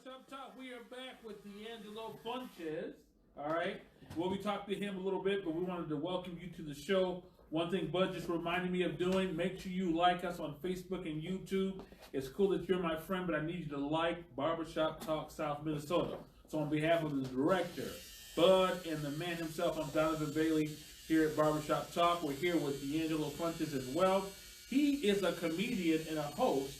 Barbershop Talk. We are back with D'Angelo Funches. All right. Well, we talked to him a little bit, but we wanted to welcome you to the show. One thing Bud just reminded me of doing, make sure you like us on Facebook and YouTube. It's cool that you're my friend, but I need you to like Barbershop Talk South Minnesota. So on behalf of the director, Bud, and the man himself, I'm Donovan Bailey here at Barbershop Talk. We're here with D'Angelo Funches as well. He is a comedian and a host,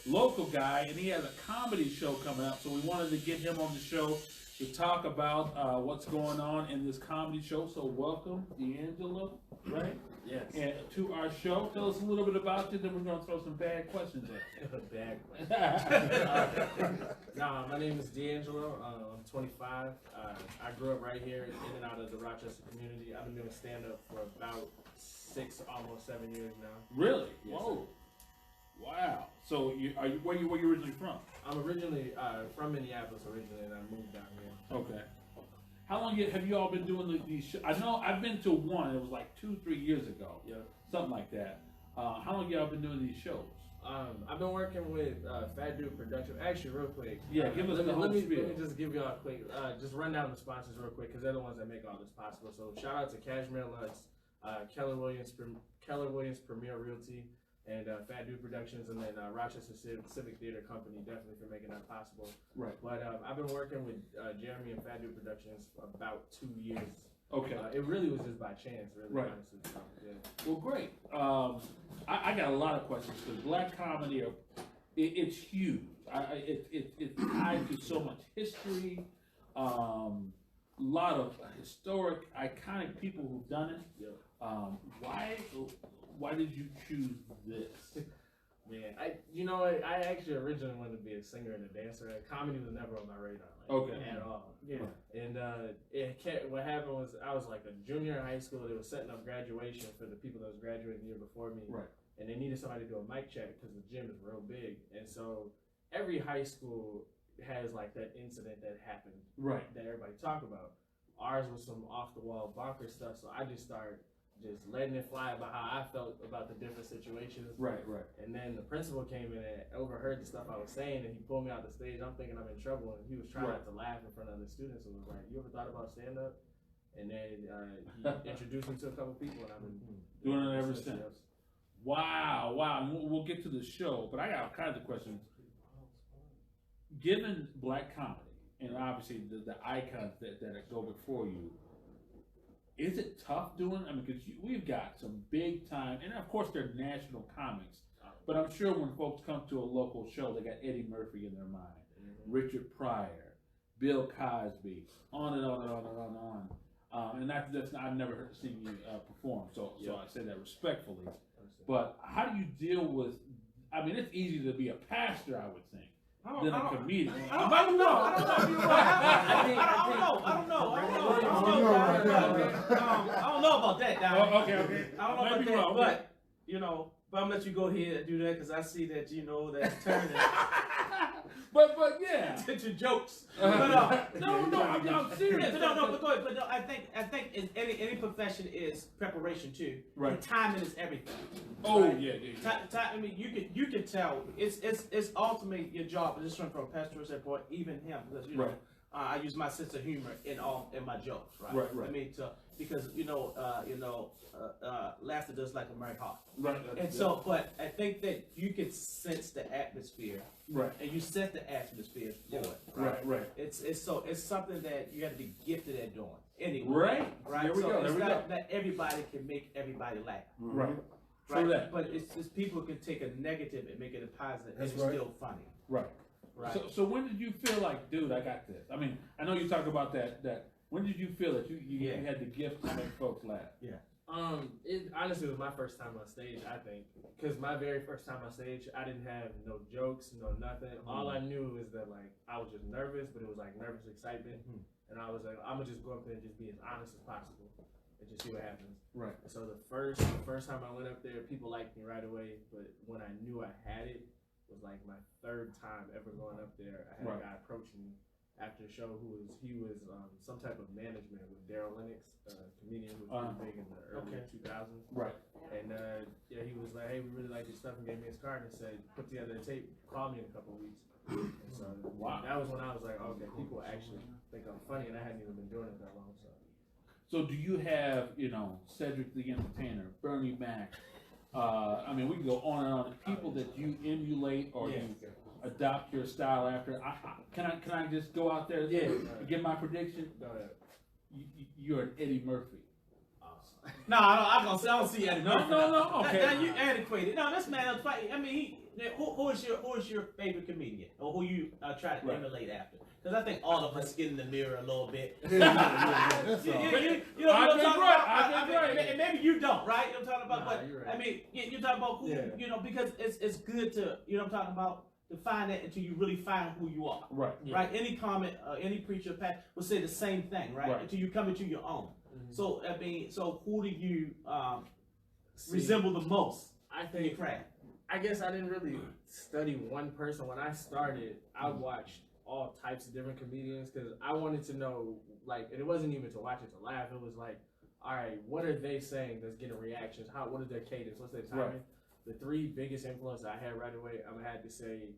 local guy, and he has a comedy show coming up, so we wanted to get him on the show to talk about what's going on in this comedy show. So welcome, D'Angelo, right? Yes. And to our show. Tell us a little bit about you, then we're going to throw some bad questions at you. Bad questions. My name is D'Angelo. I'm 25. I grew up right here in and out of the Rochester community. I've been doing stand-up for about 6, almost 7 years now. Really? Yes, Whoa. sir. Wow. So where you originally from? I'm originally from Minneapolis originally, and I moved down here. Okay. How long have you all been doing these shows? I know I've been to one. It was like 2-3 years ago. Yeah. Something like that. How long y'all been doing these shows? I've been working with Fat Dude Production. Actually, real quick. Yeah, give us the whole spiel. Let me just give y'all a quick, just run down the sponsors real quick, because they're the ones that make all this possible. So shout out to Cashmere Lux, Keller Williams Premier Realty, and Fat Dude Productions, and then Rochester Civic Theater Company, definitely for making that possible. Right. But I've been working with Jeremy and Fat Dude Productions for about 2 years. Okay. It really was just by chance, really, right. Honestly. So, yeah. Well, great. I got a lot of questions, because black comedy, it's huge. It's tied to so much history, lot of historic, iconic people who've done it. Yeah. Why did you choose this? Man, I actually originally wanted to be a singer and a dancer. And comedy was never on my radar, at all. Yeah. And what happened was I was like a junior in high school. They were setting up graduation for the people that was graduating the year before me. Right. And they needed somebody to do a mic check because the gym is real big. And so every high school has like that incident that happened. Right. That everybody talk about. Ours was some off the wall bonker stuff. So I just started just letting it fly about how I felt about the different situations. Right. And then the principal came in and overheard the stuff I was saying, and he pulled me out the stage. I'm thinking I'm in trouble, and he was trying not to laugh in front of the students. And was like, "You ever thought about stand up?" And then he introduced me to a couple people, and I've been doing it ever since. Wow. And we'll get to the show, but I got all kinds of questions. Given black comedy, and obviously the icons that go before you, is it tough doing? I mean, because we've got some big time, and of course they're national comics, but I'm sure when folks come to a local show, they got Eddie Murphy in their mind, Richard Pryor, Bill Cosby, on and on and on and on and on. And that's I've never seen you perform, so I say that respectfully. But how do you deal with? I mean, it's easy to be a pastor, I would think, than a comedian. I don't know. I don't know about that, Don. Okay. I don't know about that, but but I'm gonna let you go ahead and do that because I see that that's turning. but yeah, to jokes. No, I'm serious. But go ahead. But no, I think in any profession is preparation too. Right. And timing is everything. Oh right? Yeah. I mean, you can tell it's ultimately your job. This one from a pastoral standpoint, even him, because right. I use my sense of humor in my jokes, right? Right. I mean, because laughter does like a American heart. Right. And so, but I think that you can sense the atmosphere, right? And you set the atmosphere for it, right? It's something that you got to be gifted at doing anyway, right? There we go. It's not that everybody can make everybody laugh, right? Right. But it's people can take a negative and make it a positive, and it's still funny, right? Right. So when did you feel like, dude, I got this? I mean, I know you talk about that. When did you feel that you had the gift to make folks laugh? Yeah. It honestly was my first time on stage, I think, because my very first time on stage, I didn't have no jokes, no nothing. All I knew is that I was just nervous, but it was like nervous excitement, and I was like, I'm gonna just go up there and just be as honest as possible and just see what happens. Right. And so the first time I went up there, people liked me right away, but when I knew I had it, was like my third time ever going up there. I had a guy approach me after the show he was some type of management with Daryl Lennox, a comedian who was pretty big in the early 2000s. Right. And And yeah, he was like, hey, we really like your stuff, and gave me his card and said, put together a tape, call me in a couple of weeks. And so Wow. that was when I was like, okay, people actually think I'm funny, and I hadn't even been doing it that long. So do you have, Cedric the Entertainer, Bernie Mac? I mean, we can go on and on. People that you emulate or you adopt your style after. Can I just go out there? And give my prediction? Go ahead. You're an Eddie Murphy. No, I don't see Eddie Murphy. No. Okay. Now you antiquated. No, this man. I mean, who is your favorite comedian, or who you try to emulate after? Because I think all of us get in the mirror a little bit. I've been right. And maybe you don't, right? You know what I'm talking about? Nah, but you're right. I mean, you're talking about who, because it's good to, what I'm talking about, to find that until you really find who you are. Right. Right? Any comment, any preacher will say the same thing, right? Until you come into your own. Mm-hmm. So, I mean, who do you resemble the most? I in your think, craft? I guess I didn't really study one person. When I started, I watched all types of different comedians because I wanted to know, like, and it wasn't even to watch it to laugh. It was like, all right, what are they saying that's getting reactions? What is their cadence? What's their timing? Right. The three biggest influences I had right away, I had to say,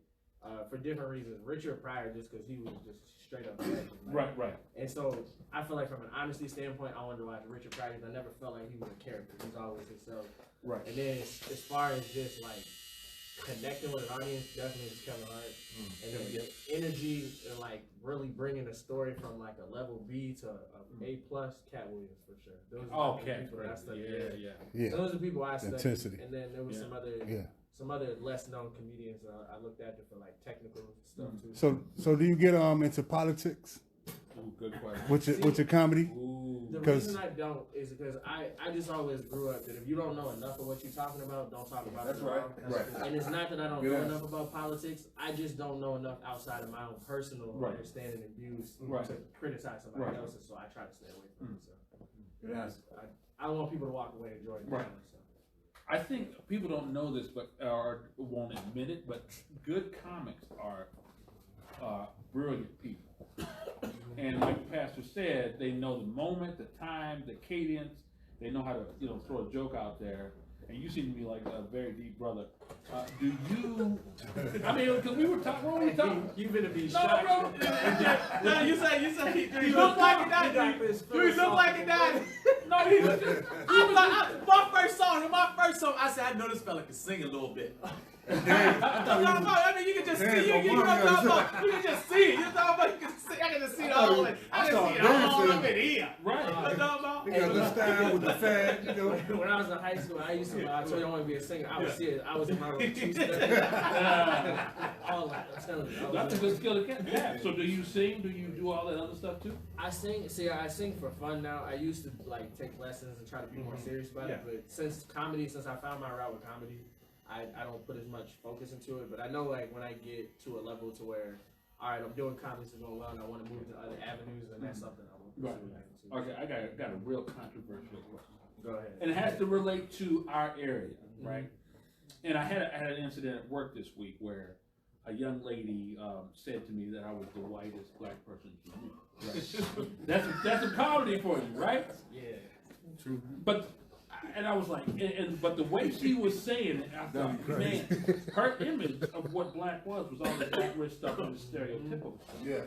for different reasons. Richard Pryor, just because he was just straight up legend, Right. And so I feel like from an honesty standpoint, I wanted to watch Richard Pryor because I never felt like he was a character. He's always himself. Right. And then as far as just like connecting with an audience, definitely is Kevin Hart. And then the energy and like really bringing a story from like a level B to A plus, Cat Williams for sure. Those are the people that I studied. Yeah. Those are the people I studied. Intensity. And then there was some other less known comedians I looked at for like technical stuff too. So do you get into politics? Ooh, good question. With your comedy? Ooh. The reason I don't is because I just always grew up that if you don't know enough of what you're talking about, don't talk about it. That's right. And it's not that I don't know enough about politics. I just don't know enough outside of my own personal understanding and views to criticize somebody else's. So I try to stay away from it. So I don't want people to walk away enjoying it. So. I think people don't know this, but or won't admit it. But good comics are brilliant people. And like the pastor said, they know the moment, the time, the cadence. They know how to, throw a joke out there. And you seem to be like a very deep brother. Do you? I mean, because we were talking. What were we talking? You've been to be No, bro. No, you say, do he look like he died? Do he look like he died? No, he was just. My first song, I said, I know this fella can sing a little bit. I mean, you can just see. You can just see it. You're talking about you can see. I can just see it all. I can see it all up in here. Right. You know what I'm talking about? You got the style with the fat, When I was in high school, I used to. I told you I want to be a singer. I would see it. I was in my room. All that. I'm telling you. That's a good skill to have. So do you sing? Do you do all that other stuff too? I sing. See, I sing for fun now. I used to like take lessons and try to be more serious about it. But since I found my route with comedy, I don't put as much focus into it. But I know like when I get to a level to where, all right, I'm doing comedy, it's going well, and I want to move to other avenues, and that's something I want to pursue. Okay, I got a real controversial question. Go ahead. And it has to relate to our area, right? And I had an incident at work this week where a young lady said to me that I was the whitest black person she knew. Right? that's a comedy for you, right? Yeah. True. But I was like, but the way she was saying it, I thought, man, her image of what black was all this black rich stuff and the stereotypical. Yeah.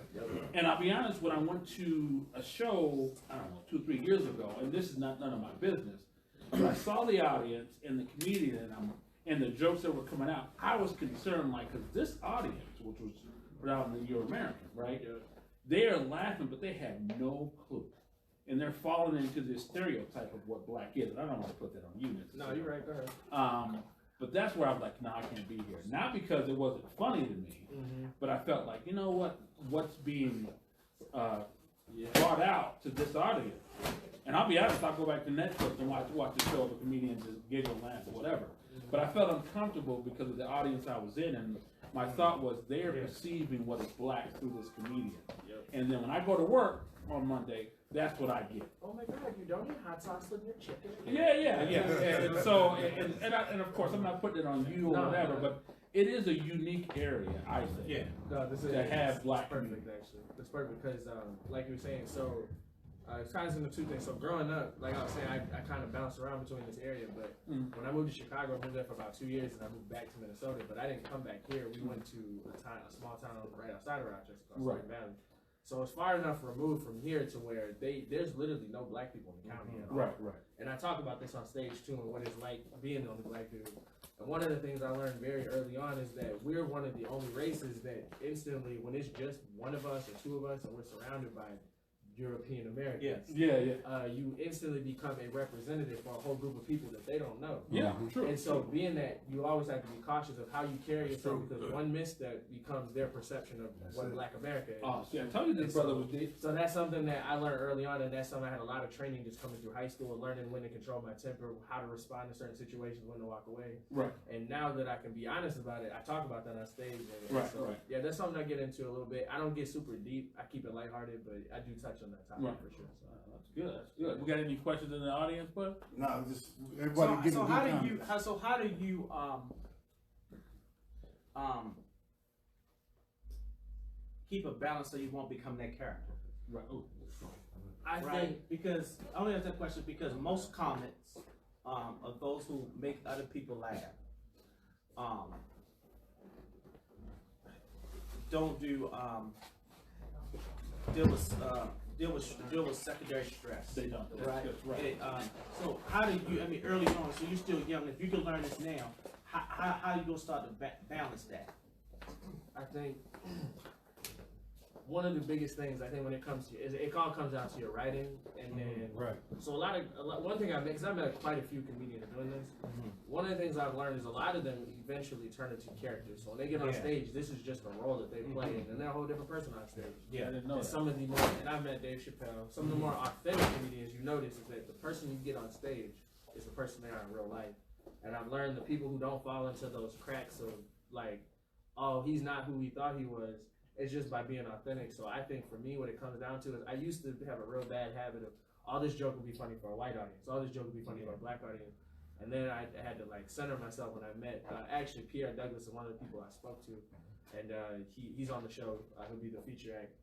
And I'll be honest, when I went to a show, I don't know, 2 or 3 years ago, and this is none of my business, but I saw the audience and the comedian and the jokes that were coming out. I was concerned, like, because this audience, which was predominantly Euro-American, right? Yeah. They are laughing, but they have no clue. And they're falling into this stereotype of what black is. And I don't want to put that on you necessarily. No, you're right. Go ahead. But that's where I was like, no, I can't be here. Not because it wasn't funny to me, but I felt like, you know what? What's being brought out to this audience? And I'll be honest, I'll go back to Netflix and watch the show of a comedian just giggle, laugh, or whatever. But I felt uncomfortable because of the audience I was in, and my thought was they're perceiving what is black through this comedian. And then when I go to work on Monday, that's what I get. Oh my God, you don't eat hot sauce with your chicken? Yeah. And so, and of course, I'm not putting it on you or whatever, but it is a unique area, I think. Yeah. No, this is to have black perfect, actually. It's perfect because, like you were saying, so It ties into two things. So growing up, like I was saying, I kind of bounced around between this area. But when I moved to Chicago, I moved there for about 2 years, and I moved back to Minnesota. But I didn't come back here. We went to a small town right outside of Rochester called Spring Valley. So it's far enough removed from here to where there's literally no black people in the county at all. Right. And I talk about this on stage too, and what it's like being the only black dude. And one of the things I learned very early on is that we're one of the only races that instantly, when it's just one of us or two of us, and we're surrounded by European Americans, you instantly become a representative for a whole group of people that they don't know. Yeah, true. And so being that, you always have to be cautious of how you carry yourself, because one misstep becomes their perception of what Black America is. Oh, see, I told you this brother was deep. So that's something that I learned early on, and that's something I had a lot of training just coming through high school, learning when to control my temper, how to respond to certain situations, when to walk away. Right. And now that I can be honest about it, I talk about that on stage. And Right, so, right. yeah, that's something I get into a little bit. I don't get super deep. I keep it lighthearted, but I do touch on that topic Right. for sure. So. That's good. That's good. We got any questions in the audience, bud? No, just everybody give So a how good do you comment. how do you keep a balance so you won't become that character? Right. Ooh. I think Right? Because I only ask that question because most comments are those who make other people laugh. Don't do deal with secondary stress. They don't. That's Right. good. Right. And, so how do you? I mean, early on, so you're still young. If you can learn this now, how you gonna start to balance that? I think one of the biggest things I think when it comes to is it all comes down to your writing, and then Right. so one thing I've met, because I've met quite a few comedians doing this. One of the things I've learned is a lot of them eventually turn into characters. So when they get on Yeah. stage, this is just a role that they play, and they're a whole different person on stage. I didn't know And that. some of the more, and I've met Dave Chappelle, some of the more authentic comedians you notice is that the person you get on stage is the person they are in real life. And I've learned the people who don't fall into those cracks of like, oh, he's not who he thought he was, it's just by being authentic. So I think for me, what it comes down to is I used to have a real bad habit of all this joke would be funny for a white audience, all this joke would be funny for a black audience. And then I had to like center myself when I met, actually Pierre Douglas is one of the people I spoke to, and he's on the show, he'll be the feature act,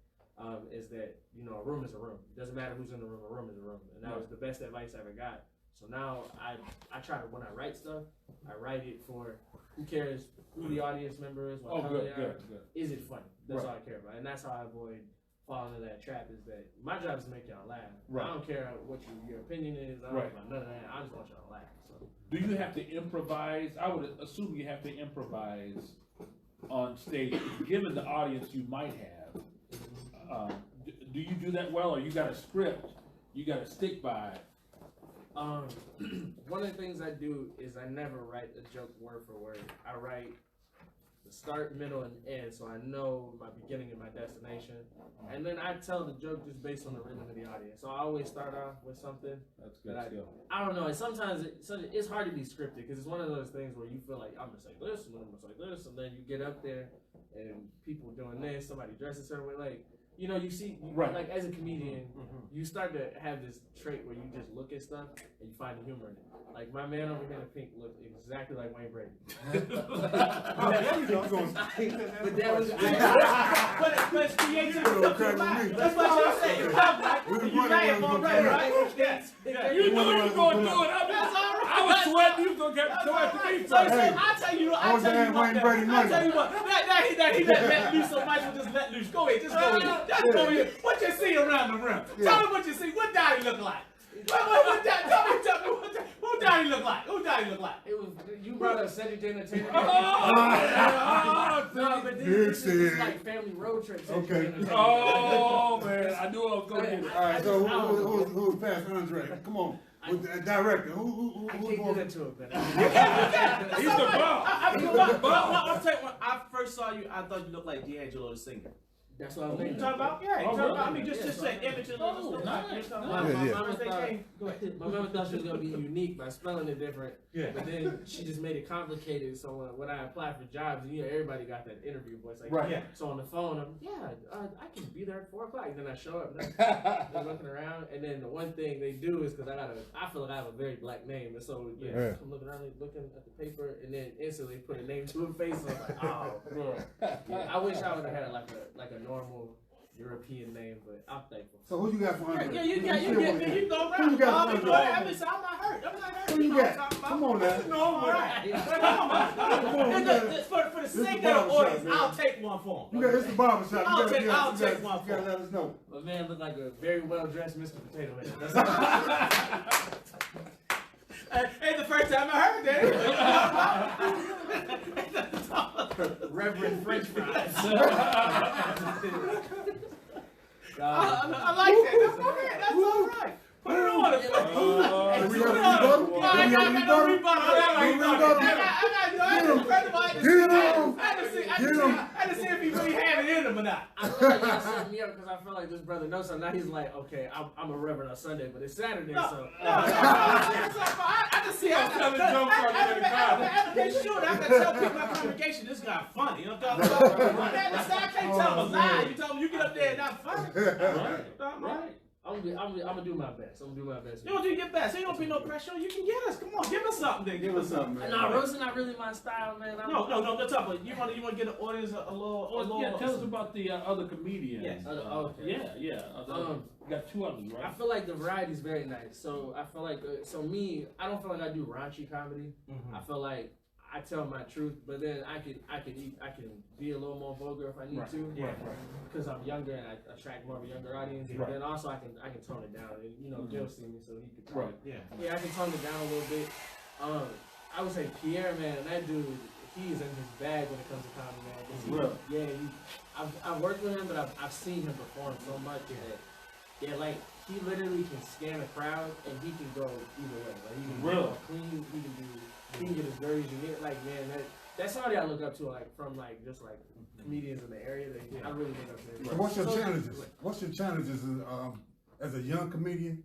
is that, you know, a room is a room. It doesn't matter who's in the room, a room is a room. And that was the best advice I ever got. So now I try to, when I write stuff, I write it for who cares who the audience member is, what color they are. Good. Is it funny? That's Right. all I care about. And that's how I avoid falling into that trap, is that my job is to make y'all laugh. Right. I don't care what your opinion is. I don't Right. care about none of that. I just want y'all to laugh. So. Do you have to improvise? I would assume you have to improvise on stage, given the audience you might have. Do you do that well, or you got a script you got to stick by? One of the things I do is I never write a joke word for word. I write the start, middle, and end, so I know my beginning and my destination. And then I tell the joke just based on the rhythm of the audience. So I always start off with something. That's good that skill. I don't know. And sometimes it's hard to be scripted, because it's one of those things where you feel like I'm gonna say this, and then I'm gonna say this, and then you get up there and people doing this, somebody dresses a certain way, like. You know, Right. like as a comedian, you start to have this trait where you just look at stuff and you find the humor in it. Like my man over here in pink looked exactly like Wayne Brady. But that was But it's creative. That's what you say. You laugh already, right? Yes. You knew you was gonna do it. I was sweating. You was gonna get so at the beat. So I tell you what. I tell you what. That he let loose, so Michael just let loose. Go ahead, just go ahead. Just go ahead. What you see around the rim? Tell me what you see. What Daddy look like? What Daddy? Tell me who Daddy look like? Who Daddy look like? it was you brought up Cedric the Entertainer. No, but this is like family road trips. Okay. Oh man, I knew I was gonna get it. All right, so who's past Andre? Come on, with the director. Who's I can't going? get into it, but He's the bomb. I'll tell you, when I first saw you, I thought you looked like D'Angelo the singer. that's what I was You thinking. talking about? Yeah, you Oh, talking really? about? I mean, just say image of Oh, the nice. My Yeah. mama First they thought, came. Go ahead. my mama thought she was gonna be unique by spelling it different. Yeah. But then she just made it complicated. So when I applied for jobs, you know, everybody got that interview voice. Like, Right. Yeah. So on the phone, I can be there at 4 o'clock. And then I show up, they're looking around, and then the one thing they do is, because I feel like I have a very black name, and so Yeah. I'm looking around, looking at the paper, and then instantly put a name to a face. So I was like, oh, yeah, I wish I would have had like a normal European name, but I'm thankful. So who you got for Andre? Yeah, you go Who around. you got for I'm Andre? not hurt. I'm not hurt. Who you know what I'm got? talking about. Come on now. No, all right. Come on. For the sake of the barbershop, audience, man. I'll take one for him. You got, it's the barbershop. I'll take one You for gotta him. let us know. My man looked like a very well dressed Mr. Potato Head. That's all. Ain't the first time I heard that. Reverend French fries. I like that. That's all right. That's all right. Put it on. We have a rebuttal? I ain't got no rebuttal. I had to see if he really had it in him or not. I feel like y'all set me up because I feel like this brother knows something. Now he's like, okay, I'm a reverend on Sunday, but it's Saturday, so. I just see. I have to make sure that I can tell people in my congregation this guy funny. You know what I'm talking about? I can't tell him a lie. You tell him you get up there and not funny. Right. I'm gonna do my best. You don't do your best. Ain't gonna be no pressure. You can get us. Come on, give us something. Then give us something, man. Nah, roasting not really my style, man. No. That's up. But you want to get the audience a little. Yeah, tell us about the other comedians. Yes. Okay. Yeah. You got two others, right? I feel like the variety is very nice. So I feel like, I don't feel like I do raunchy comedy. Mm-hmm. I feel like I tell my truth, but then I can be a little more vulgar if I need to. Yeah. Because I'm younger and I attract more of a younger audience. Right. But then also I can tone it down. And, you know, Jill see me, so he could Right. Yeah, I can tone it down a little bit. I would say Pierre, man, that dude, he is in his bag when it comes to comedy, man. 'Cause I've worked with him, but I've seen him perform so much that like he literally can scan a crowd and he can go either way. Like he can go clean, he can get as dirty as you get. Like, man, that's somebody I look up to, like from like just like comedians in the area. I really look up to them. So what's your challenges? What's your challenges as a young comedian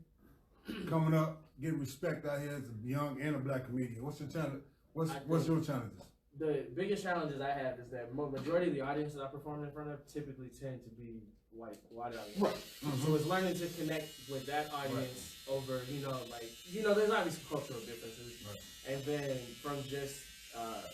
coming up, getting respect out here as a young and a black comedian? What's your challenge? What's your challenges? The biggest challenges I have is that majority of the audiences I perform in front of typically tend to be white audience. Right. So it's learning to connect with that audience over, there's obviously cultural differences. Right. And then from just,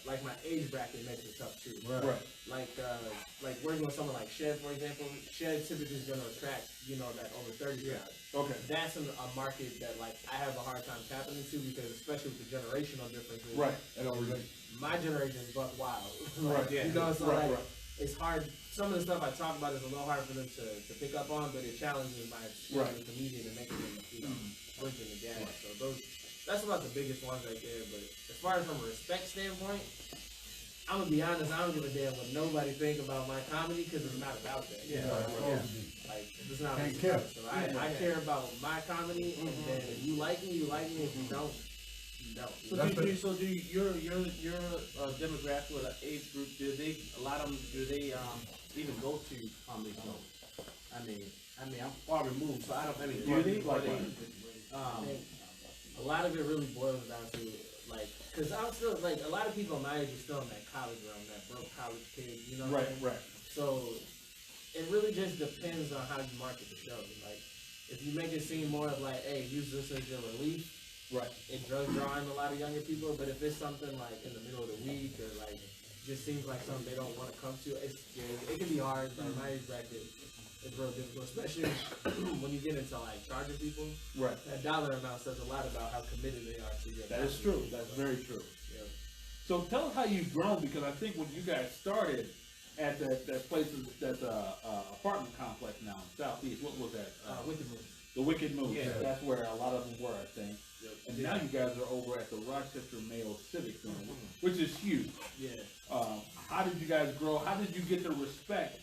like my age bracket makes it tough too. Right. Like working with someone like Shed, for example. Shed typically is going to attract, that over 30 crowd. Okay. That's a market that like I have a hard time tapping into because especially with the generational differences. Right. I don't relate. My generation is buck wild. Right. Yeah. It's hard. Some of the stuff I talk about is a little hard for them to pick up on, but it challenges my skill as a comedian and making them, bridging the gap. So that's about the biggest ones right there. But as far as from a respect standpoint, I'm gonna be honest. I don't give a damn what nobody think about my comedy because it's not about that. Like it's not. What it's about. So I care about my comedy, and then if you like me, you like me. If you don't, you don't. So do your demographic or the age group? A lot of them even go to comedy shows? I mean, I'm far removed, so I don't. Do they? A lot of it really boils down to because I'm still a lot of people my age are still in that college realm, that broke college kid, Right. So it really just depends on how you market the show. Like if you make it seem more of like, hey, use this as your relief. Right. It does draw in a lot of younger people, but if it's something like in the middle of the week or like just seems like something they don't want to come to, it can be hard. Like my age bracket is real difficult, especially when you get into like charging people. Right. That dollar amount says a lot about how committed they are to your. That is true. That's very true. Yeah. So tell us how you've grown, because I think when you guys started at that place, that's apartment complex now in Southeast. What was that? Wicked Moon. The Wicked Moon. Yeah. That's where a lot of them were, I think. Yep. And now you guys are over at the Rochester Mayo Civic Center, which is huge. Yeah. How did you guys grow? How did you get the respect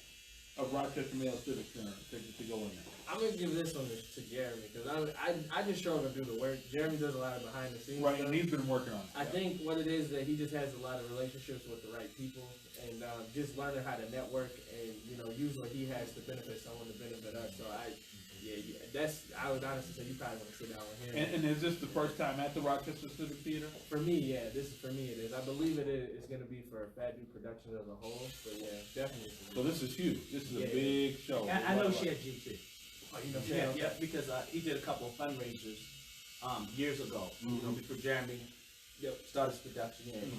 of Rochester Mayo Civic Center to go in there? I'm gonna give this one to Jeremy because I just show him to do the work. Jeremy does a lot of behind the scenes. Right, and he's been working on it. I think what it is that he just has a lot of relationships with the right people and just learning how to network and use what he has to benefit someone to benefit us. So I would honestly say you probably want to sit down with him. And is this the first time at the Rochester Civic Theater? For me, yeah, for me it is. I believe it is going to be for Fat Dude Productions as a whole. But yeah, definitely. So this is huge. This is a big show. I know she had GT. Oh, you know, Yeah, because he did a couple of fundraisers years ago. Before Jeremy Yep. Started his production, and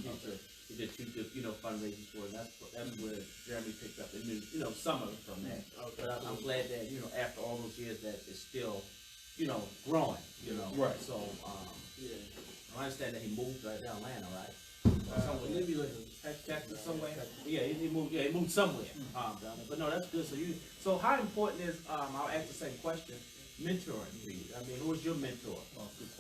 he did two good, fundraisers for it. That's where Jeremy picked up and knew, some of it from that. Okay. But I'm glad that, after all those years that it's still, growing, Right. So, Yeah. I understand that he moved right down Atlanta, right? Maybe like Texas somewhere. Yeah, he moved. Yeah, he moved somewhere down there. But no, that's good. So how important is? I'll ask the same question. Mentoring for you. I mean, who is your mentor?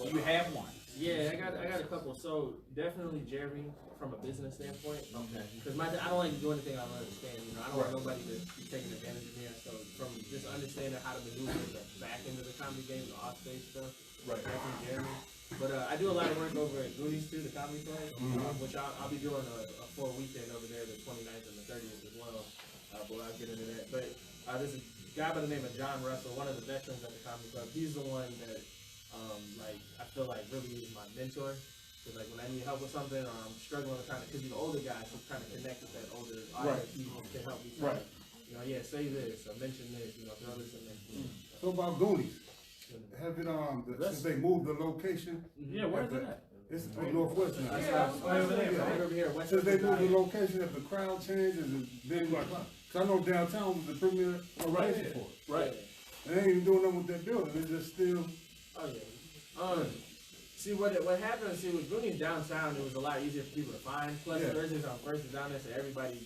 Do you have one? Yeah, I got a couple. So definitely Jeremy from a business standpoint. Okay. Because I don't like to do anything I don't understand. I don't want nobody to be taking advantage of me. So from just understanding how to maneuver the back end of the comedy game, the off stage stuff. Right. Definitely Jeremy. But I do a lot of work over at Goonies too, the comedy play, which I'll be doing a full weekend over there, the 29th and the 30th as well. But I'll get into that. But there's a guy by the name of John Russell, one of the veterans at the comedy club. He's the one that I feel like really is my mentor. Cause like when I need help with something or I'm struggling with trying to, cause he's an older guy, so I'm trying to connect with that older audience who can help me. Right. Say this or mention this, throw this in there. So about Goonies, have it since they moved the location? Yeah, where's it at? It's Northwest now. Right over here. Since they moved the location, if the crowd changes, and then like, cause I know downtown was the premier location for it. Right. And they ain't even doing nothing with that building. It's just still. Oh yeah. See what happened? See with Goonies downtown, it was a lot easier for people to find. Plus Thursdays on first is down there, so everybody,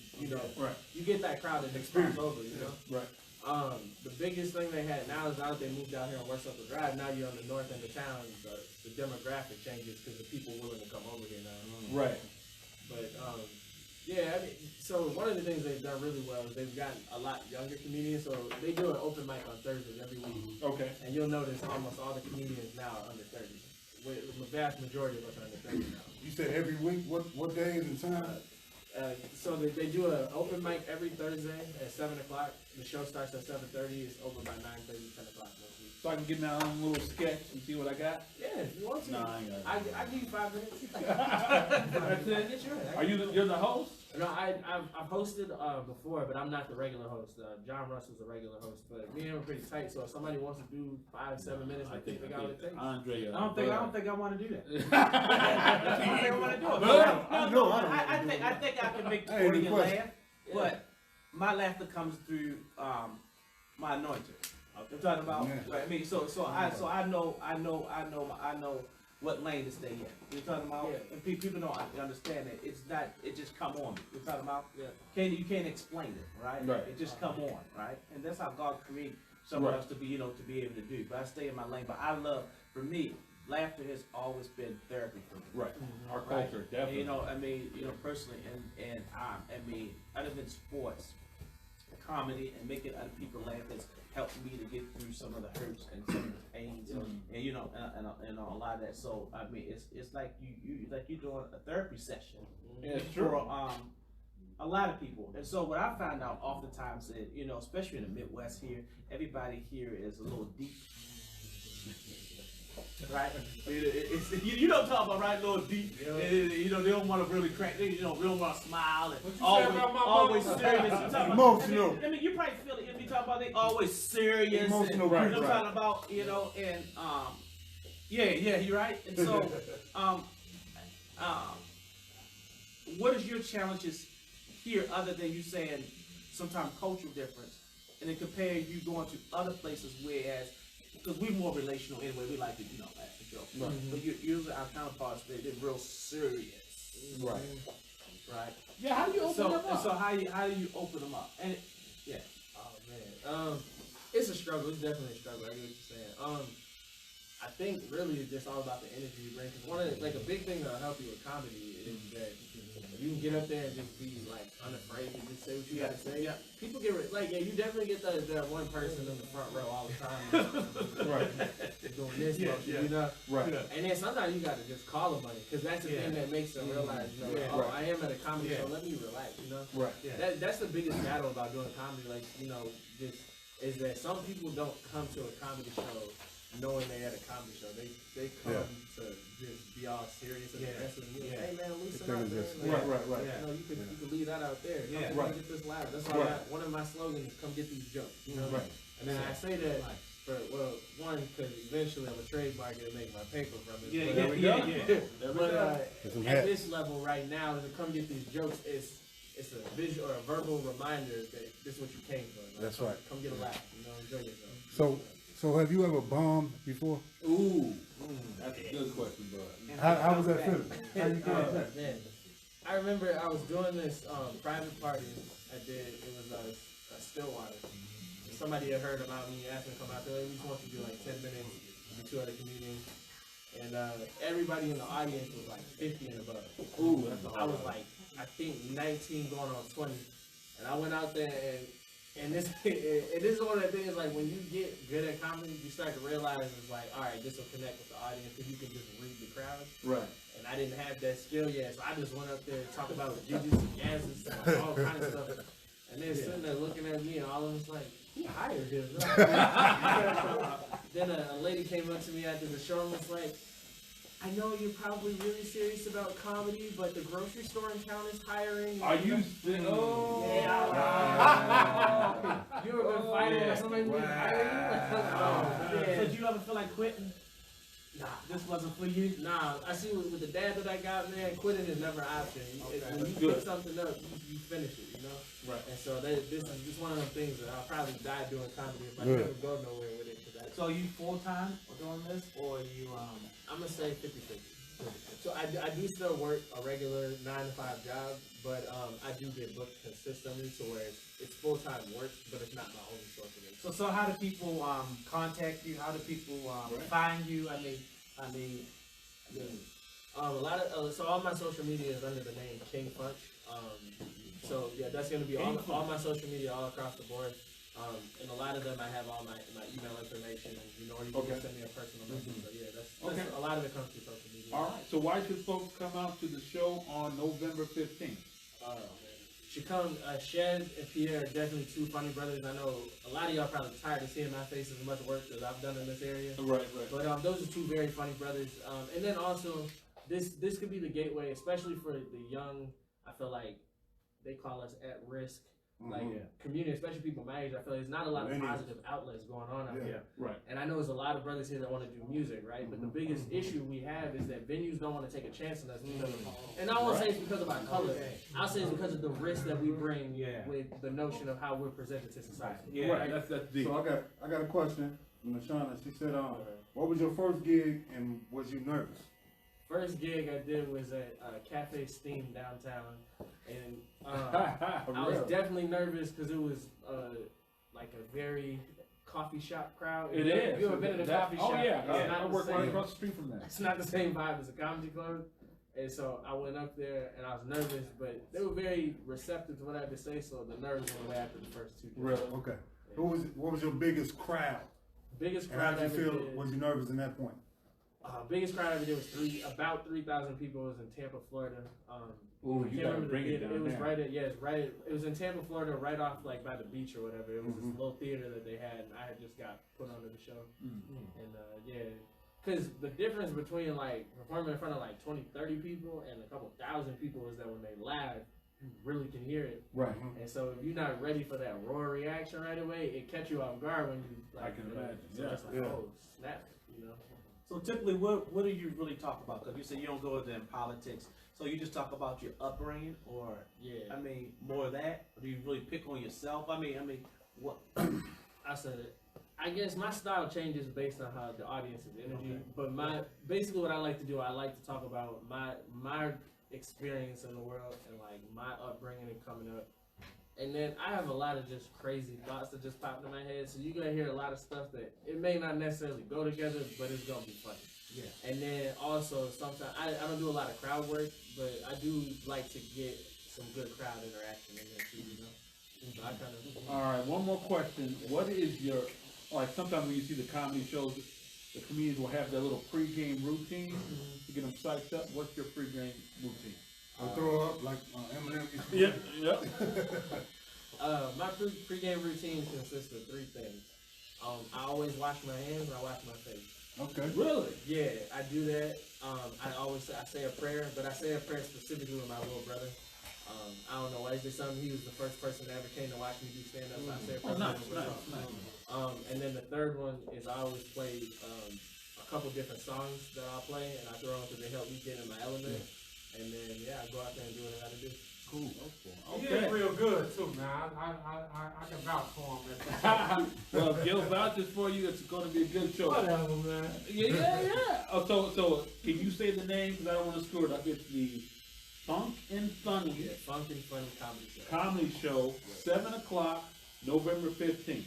right. You get that crowd that experience over, Right. The biggest thing they had now is now that they moved out here on West Central Drive. Now you're on the north end of town. The demographic changes because the people willing to come over here now. Right. But so one of the things they've done really well is they've gotten a lot younger comedians. So they do an open mic on Thursdays every week. Okay. And you'll notice almost all the comedians now are under 30. The vast majority of us are under 30 now. You said every week. What days and time? So they do an open mic every Thursday at 7 o'clock. The show starts at 7:30. It's over by 9:30, 10 o'clock most weeks. So I can get my own little sketch and see what I got? Yeah, if you want to. Nah, I ain't got it. I give you 5 minutes. That's it? Get you in. You're the host? No, I've hosted before, but I'm not the regular host. John Russell's a regular host, but me and him are pretty tight. So if somebody wants to do 5-7 minutes, I think they got what it takes. Andre, I don't think I want to do that. I I don't think I want to do it. No, I think I can make the audience laugh, but my laughter comes through my anointing. I'm talking about. Yeah. Right, I mean, so I know what lane to stay in. You're talking about, and people don't understand it. It's not. It just come on. You're talking about. You can't explain it, right? Right. It just come on, right? And that's how God created someone else to be, to be able to do. But I stay in my lane. But I love, for me, laughter has always been therapy for me. Right. Our culture, definitely. And, personally, and I mean, other than sports, comedy, and making other people laugh has helped me to get through some of the hurts and some of the pains, and a lot of that. So I mean, it's like you're doing a therapy session. Yeah, it's true. For a lot of people. And so what I found out oftentimes is, especially in the Midwest here, everybody here is a little deep. Right? You don't talk about right, a little deep. They don't want to really crack. They don't want to smile and always serious. Emotional. I mean, you probably feel it. If you talk about they always serious. Emotional, and, you know what I'm talking about, and yeah, you're right. And so, what is your challenges here other than you saying sometimes cultural difference, and then compare you going to other places, whereas because we're more relational anyway, we like to laugh and joke. Right. But usually our counterparts they're real serious. Right. Right. Yeah. How do you open them up? And so how do you open them up? And Oh man. It's a struggle. It's definitely a struggle. I get what you're saying. I think really it's just all about the energy you bring. Cause one of a big thing that'll help you with comedy is that you can get up there and just be like unafraid to just say what you gotta say. Yeah. People get you definitely get that one person in the front row all the time. Right. Doing this motion, Right. And then sometimes you gotta just call them on it, because that's the thing that makes them realize, I am at a comedy show, let me relax, Right. Yeah. That's the biggest battle about doing comedy, just is that some people don't come to a comedy show knowing they're at a comedy show. They come to just be all serious and aggressive. Hey man, loosen up, man. Right. You could leave that out there. Come get this loud. That's why one of my slogans is "Come get these jokes." Right. And then I say that One, because eventually I'm a trademark and make my paper from it. Yeah, But, yeah, we yeah, go. yeah. But Some at hats. this level right now, to come get these jokes, it's a visual or a verbal reminder that this is what you came for. Like, That's right. Come get a laugh, enjoy yourself. So have you ever bombed before? Ooh, that's a good question, bud. How was that feeling? How you feel? Man, I remember I was doing this private party I did. It was a Stillwater. Somebody had heard about me, asked me to come out there. We just want to do like 10 minutes with 2 other comedians. And everybody in the audience was like 50 and above. Ooh, that's a I hard was one. like, I think 19 going on 20. And I went out there and this is one of the things, like when you get good at comedy, you start to realize it's like, all right, this will connect with the audience because you can just read the crowd. Right. And I didn't have that skill yet, so I just went up there and talked about jujitsu and gases and like, all kind of stuff. And they're sitting there looking at me, and all of them was like, "Who hired him?" Then a lady came up to me after the show and was like, "I know you're probably really serious about comedy, but the grocery store in town is hiring." Are you? Oh. Yeah. You ever been fighting yeah. with somebody who hired you? So Yeah. did you ever feel like quitting? Nah. This wasn't for you? Nah, I see with the dad that I got, man, quitting is never an option. When you Good. pick something up, you finish it, you know? Right. And so this is one of them things that I'll probably die doing comedy if I Good. never go nowhere with it. So you full-time doing this, or you, I'm going to say 50-50. So I do still work a regular 9-to-5 job, but I do get booked consistently to where it's full-time work, but it's not my only source of income. so how do people contact you? How do people find you? I mean, A lot of so all my social media is under the name King Funch. So yeah, that's gonna be all my social media all across the board. And a lot of them I have all my email information, or you can just send me a personal message. So yeah, that's a lot of it comes through social media. All right. So why should folks come out to the show on November 15th? Should come. Shed and Pierre are definitely 2 funny brothers. I know a lot of y'all probably tired of seeing my face as much work as I've done in this area. Right. But those are 2 very funny brothers. And then also, this could be the gateway, especially for the young. I feel like they call us at risk, like community, especially people my age. I feel like there's not a lot of positive outlets going on out here. Right. And I know there's a lot of brothers here that want to do music, right? But the biggest issue we have is that venues don't want to take a chance on us because of, and I won't say it's because of our color. I'll say it's because of the risk that we bring with the notion of how we're presented to society. Yeah. Right. That's deep. So I got a question from Lashana. She said, what was your first gig and was you nervous? First gig I did was at Cafe Steam downtown, and I was definitely nervous because it was like a very coffee shop crowd. It is. You ever been in a coffee shop? Oh yeah. It's not I the work right same. across the street from that. It's not the same vibe as a comedy club. And so I went up there and I was nervous, but they were very receptive to what I had to say, so the nerves went away after the first 2 Really? Okay. What was your biggest crowd? Biggest And how crowd I did you ever feel? did. Was you nervous in that point? Biggest crowd I ever did was about 3,000 people. It was in Tampa, Florida. Ooh, you gotta bring it down It was there. right at it was in Tampa, Florida, right off like by the beach or whatever. It was this little theater that they had, and I had just got put onto the show. And because the difference between like performing in front of like 20, 30 people and a couple thousand people is that when they laugh, you really can hear it. Right. And so if you're not ready for that roar reaction right away, it catch you off guard when you like. I can imagine. So it's like, oh snap, you know. So typically, what do you really talk about? Because you say you don't go into politics, so you just talk about your upbringing, or I mean, more of that. Or do you really pick on yourself? I mean, what? I said it. I guess my style changes based on how the audience's energy. But basically what I like to do, I like to talk about my experience in the world and like my upbringing and coming up. And then I have a lot of just crazy thoughts that just pop in my head. So you're gonna hear a lot of stuff that it may not necessarily go together, but it's gonna be funny. Yeah. And then also sometimes I don't do a lot of crowd work, but I do like to get some good crowd interaction in there too, you know. So I kind of. All right. One more question. What is your sometimes when you see the comedy shows, the comedians will have their little pregame routine to get them psyched up. What's your pregame routine? Or throw up like Eminem used to do? Yep. My pregame routine consists of 3 things. I always wash my hands and I wash my face. Okay. Really? Yeah, I do that. I say a prayer, but I say a prayer specifically with my little brother. I don't know why. It's just something. He was the first person that ever came to watch me do stand up. So I said, Oh, nice. And then the third one is I always play a couple different songs that I play, and I throw them because they help me get in my element. And then I go out there and do what I gotta do. Cool. He Okay. is real good too, man. I can vouch for him. At that. Well, if Gil vouches for you, it's going to be a good show. Whatever, man. Yeah. Oh, so can you say the name? Because I don't want to screw it up. It's the Funk and Funny Yeah, Funk and Funny Comedy Show. Comedy Show, 7 o'clock, November 15th.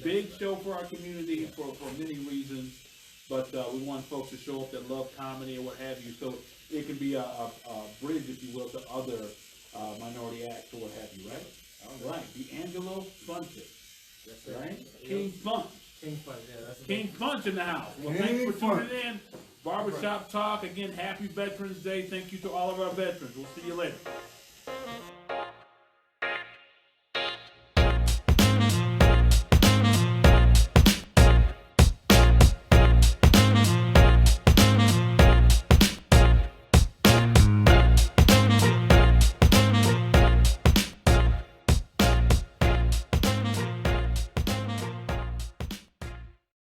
Big show for our community for many reasons, but we want folks to show up that love comedy or what have you. So it can be a bridge, if you will, to other minority acts or what have you, right? All right, D'Angelo Funches, That's right? Yep. King Funch. King Funch, yeah, that's the King Funch in the house. Well, King thanks for tuning Funch. in. Barbershop Talk. Again, happy Veterans Day. Thank you to all of our veterans. We'll see you later.